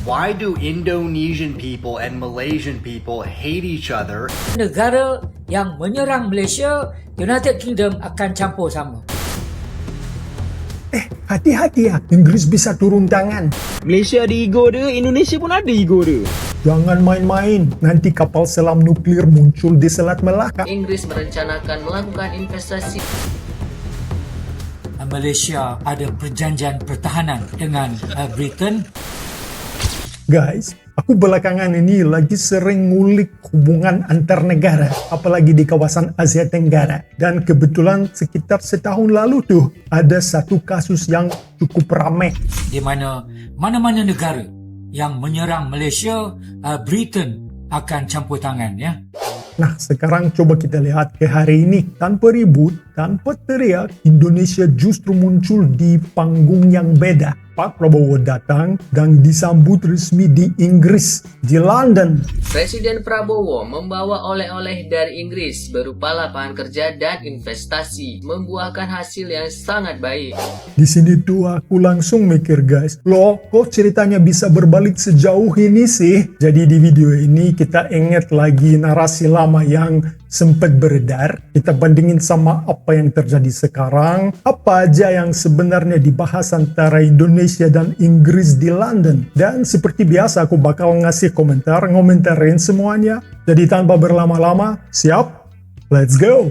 Why do Indonesian people and Malaysian people hate each other? Negara yang menyerang Malaysia, United Kingdom akan campur sama. Hati-hati ya, Inggris bisa turun tangan. Malaysia ada ego dia, Indonesia pun ada ego dia. Jangan main-main, nanti kapal selam nuklir muncul di Selat Melaka. Inggris merencanakan melakukan investasi. Malaysia ada perjanjian pertahanan dengan Britain. Guys, aku belakangan ini lagi sering ngulik hubungan antar negara, apalagi di kawasan Asia Tenggara. Dan kebetulan sekitar setahun lalu tuh, ada satu kasus yang cukup ramai. Di mana-mana negara yang menyerang Malaysia, Britain akan campur tangan, ya. Nah, sekarang coba kita lihat ke hari ini. Tanpa ribut, tanpa teriak, Indonesia justru muncul di panggung yang beda. Pak Prabowo datang dan disambut resmi di Inggris, di London. Presiden Prabowo membawa oleh-oleh dari Inggris berupa lapangan kerja dan investasi, membuahkan hasil yang sangat baik. Di sini tuh aku langsung mikir, guys, loh kok ceritanya bisa berbalik sejauh ini sih? Jadi di video ini kita ingat lagi narasi lama yang sempat beredar, kita bandingin sama apa yang terjadi sekarang, apa aja yang sebenarnya dibahas antara Indonesia dan Inggris di London. Dan seperti biasa aku bakal ngasih ngomentarin semuanya. Jadi tanpa berlama-lama, siap? Let's go!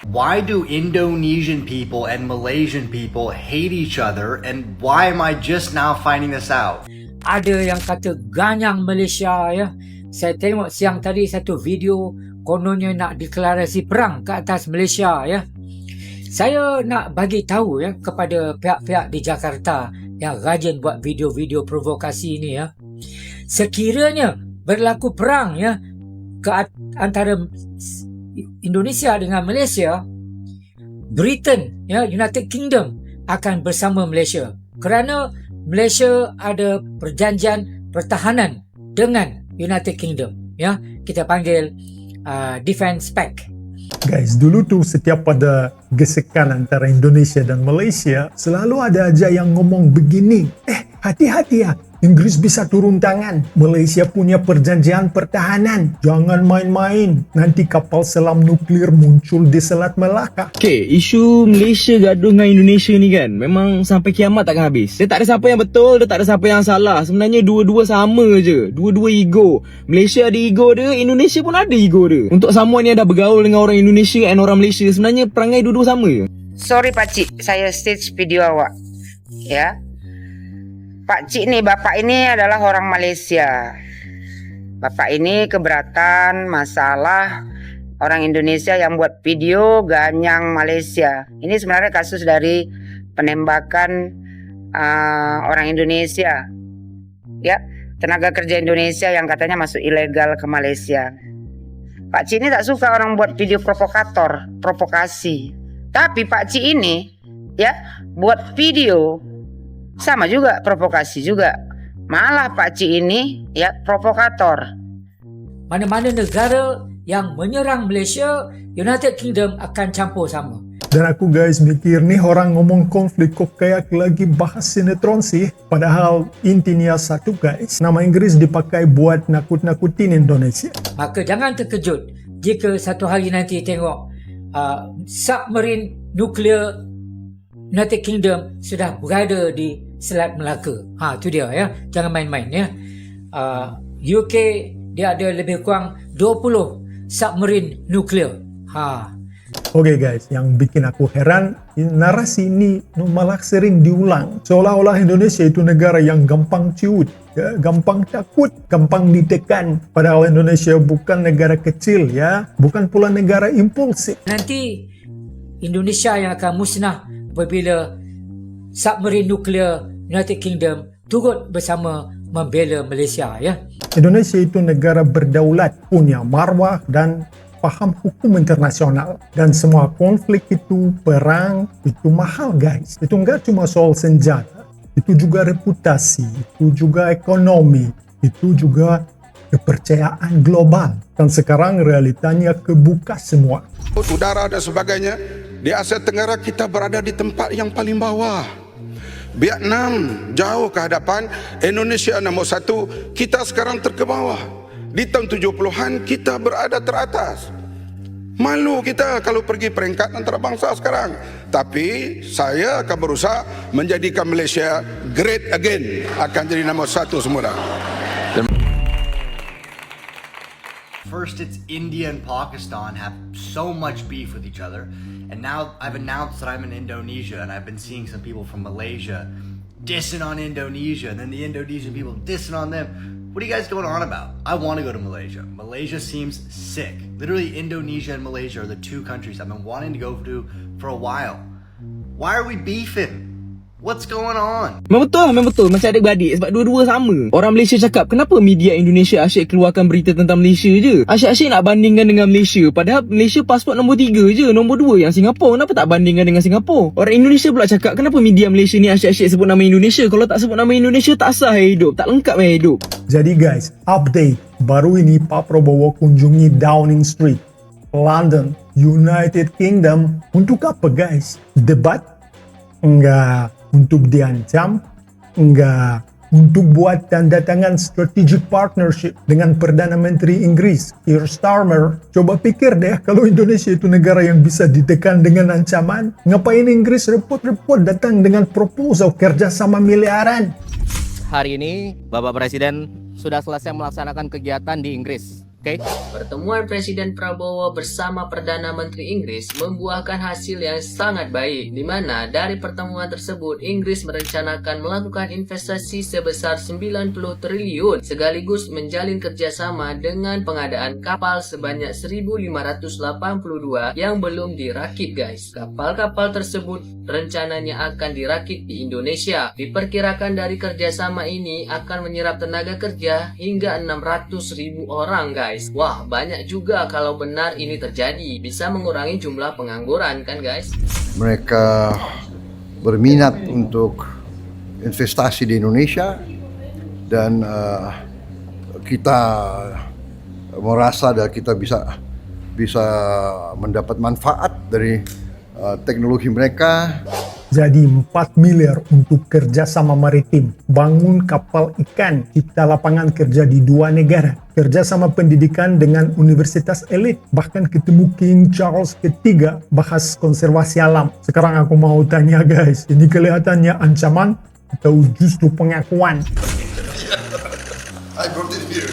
Why do Indonesian people and Malaysian people hate each other, and why am I just now finding this out? Ada yang kata ganyang Malaysia, ya. Saya tengok siang tadi satu video kononnya nak deklarasi perang ke atas Malaysia, ya. Saya nak bagi tahu, ya, kepada pihak-pihak di Jakarta yang rajin buat video-video provokasi ini, ya. Sekiranya berlaku perang, ya, antara Indonesia dengan Malaysia, Britain, ya, United Kingdom akan bersama Malaysia. Kerana Malaysia ada perjanjian pertahanan dengan United Kingdom, ya, kita panggil Defence Pact. Guys, dulu tuh setiap ada gesekan antara Indonesia dan Malaysia, selalu ada aja yang ngomong begini, hati-hati ya, Inggris bisa turun tangan, Malaysia punya perjanjian pertahanan, jangan main-main, nanti kapal selam nuklir muncul di Selat Melaka. Okay, isu Malaysia gaduh dengan Indonesia ni kan, memang sampai kiamat takkan habis. Dia tak ada siapa yang betul, dia tak ada siapa yang salah. Sebenarnya dua-dua sama je, dua-dua ego. Malaysia ada ego dia, Indonesia pun ada ego dia. Untuk semua ni ada bergaul dengan orang Indonesia dan orang Malaysia, sebenarnya perangai dua-dua sama je. Sorry pakcik, saya stage video awak. Ya. Pakcik ni, bapak ini adalah orang Malaysia. Bapak ini keberatan masalah orang Indonesia yang buat video ganyang Malaysia. Ini sebenarnya kasus dari penembakan orang Indonesia. Ya, tenaga kerja Indonesia yang katanya masuk ilegal ke Malaysia. Pakcik ini tak suka orang buat video provokator, provokasi. Tapi pakcik ini, ya, buat video sama juga, provokasi juga. Malah pakcik ini, ya, provokator. Mana-mana negara yang menyerang Malaysia, United Kingdom akan campur sama. Dan aku guys mikir nih orang ngomong konflik kok kayak lagi bahas sinetron sih. Padahal intinya satu guys, nama Inggris dipakai buat nakut-nakutin Indonesia. Maka jangan terkejut jika satu hari nanti tengok submarine nuklear United Kingdom sudah berada di Selat Melaka. Itu dia, ya. Jangan main-main, ya. UK dia ada lebih kurang 20 submarine nuklear. Oke guys, yang bikin aku heran, narasi ini malah sering diulang. Seolah-olah Indonesia itu negara yang gampang ciut, ya, gampang takut, gampang ditekan. Padahal Indonesia bukan negara kecil, ya, bukan pula negara impulsif. Nanti Indonesia yang akan musnah apabila submarine nuklear United Kingdom turut bersama membela Malaysia, ya. Indonesia itu negara berdaulat, punya marwah dan paham hukum internasional. Dan semua konflik itu, perang, itu mahal guys. Itu enggak cuma soal senjata, itu juga reputasi, itu juga ekonomi, itu juga kepercayaan global. Dan sekarang realitanya kebuka semua. Udara dan sebagainya, di Asia Tenggara kita berada di tempat yang paling bawah. Vietnam jauh ke hadapan, Indonesia nombor 1, kita sekarang terkebawah. Di tahun 70-an kita berada teratas. Malu kita kalau pergi peringkat antarabangsa sekarang. Tapi saya akan berusaha menjadikan Malaysia great again, akan jadi nombor 1 semula. First, it's India and Pakistan have so much beef with each other, and now I've announced that I'm in Indonesia, and I've been seeing some people from Malaysia dissing on Indonesia, and then the Indonesian people dissing on them. What are you guys going on about? I want to go to Malaysia. Malaysia seems sick. Literally, Indonesia and Malaysia are the 2 countries I've been wanting to go to for a while. Why are we beefing? What's going on? Memang betul macam adik-beradik sebab dua-dua sama. Orang Malaysia cakap kenapa media Indonesia asyik keluarkan berita tentang Malaysia je. Asyik-asyik nak bandingkan dengan Malaysia. Padahal Malaysia pasport nombor 3 je, nombor 2 yang Singapura. Kenapa tak bandingkan dengan Singapura? Orang Indonesia pula cakap kenapa media Malaysia ni asyik-asyik sebut nama Indonesia. Kalau tak sebut nama Indonesia tak sah hidup, tak lengkap hidup. Jadi guys, update. Baru ini Pak Prabowo kunjungi Downing Street, London, United Kingdom. Untuk apa guys? Debat? Enggak. Untuk diancam? Enggak. Untuk buat tanda tangan strategic partnership dengan Perdana Menteri Inggris, Keir Starmer. Coba pikir deh, kalau Indonesia itu negara yang bisa ditekan dengan ancaman, ngapain Inggris repot-repot datang dengan proposal kerjasama miliaran? Hari ini Bapak Presiden sudah selesai melaksanakan kegiatan di Inggris. Oke? Pertemuan Presiden Prabowo bersama Perdana Menteri Inggris membuahkan hasil yang sangat baik, di mana dari pertemuan tersebut Inggris merencanakan melakukan investasi sebesar 90 triliun sekaligus menjalin kerjasama dengan pengadaan kapal sebanyak 1.582 yang belum dirakit guys. Kapal-kapal tersebut rencananya akan dirakit di Indonesia. Diperkirakan dari kerjasama ini akan menyerap tenaga kerja hingga 600.000 orang guys. Wah, banyak juga kalau benar ini terjadi. Bisa mengurangi jumlah pengangguran kan guys? Mereka berminat untuk investasi di Indonesia dan kita merasa dan kita bisa mendapat manfaat dari teknologi mereka. Jadi 4 miliar untuk kerjasama maritim, bangun kapal ikan, cipta lapangan kerja di 2 negara, kerjasama pendidikan dengan universitas elit, bahkan ketemu King Charles III, bahas konservasi alam. Sekarang aku mau tanya guys, ini kelihatannya ancaman atau justru pengakuan? I brought it here.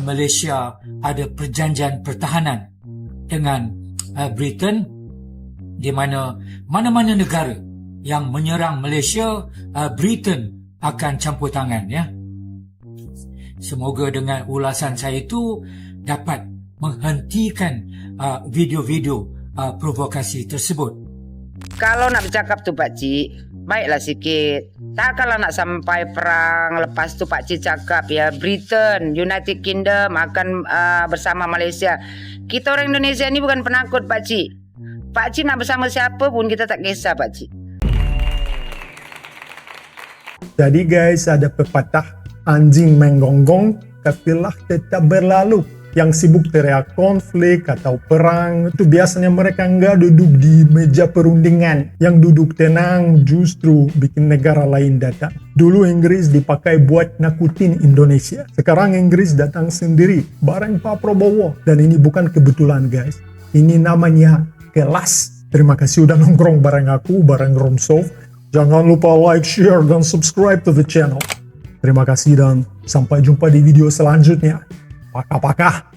Malaysia ada perjanjian pertahanan dengan Britain, di mana mana-mana negara yang menyerang Malaysia, Britain akan campur tangan ya. Semoga dengan ulasan saya itu dapat menghentikan video-video provokasi tersebut. Kalau nak bercakap tu Pak Cik, baiklah sikit. Tak kalau nak sampai perang, lepas tu Pak Cik cakap ya Britain, United Kingdom akan bersama Malaysia. Kita orang Indonesia ni bukan penakut Pak Cik. Pak Cik nak bersama siapa pun kita tak kisah Pak Cik. Jadi guys, ada pepatah anjing menggonggong, kafilah tetap berlalu. Yang sibuk teriak konflik atau perang, itu biasanya mereka nggak duduk di meja perundingan. Yang duduk tenang justru bikin negara lain datang. Dulu Inggris dipakai buat nakutin Indonesia. Sekarang Inggris datang sendiri bareng Pak Prabowo. Dan ini bukan kebetulan guys. Ini namanya kelas. Terima kasih udah nongkrong bareng aku, bareng Romsov. Jangan lupa like, share, dan subscribe to the channel. Terima kasih dan sampai jumpa di video selanjutnya. Pakah-pakah.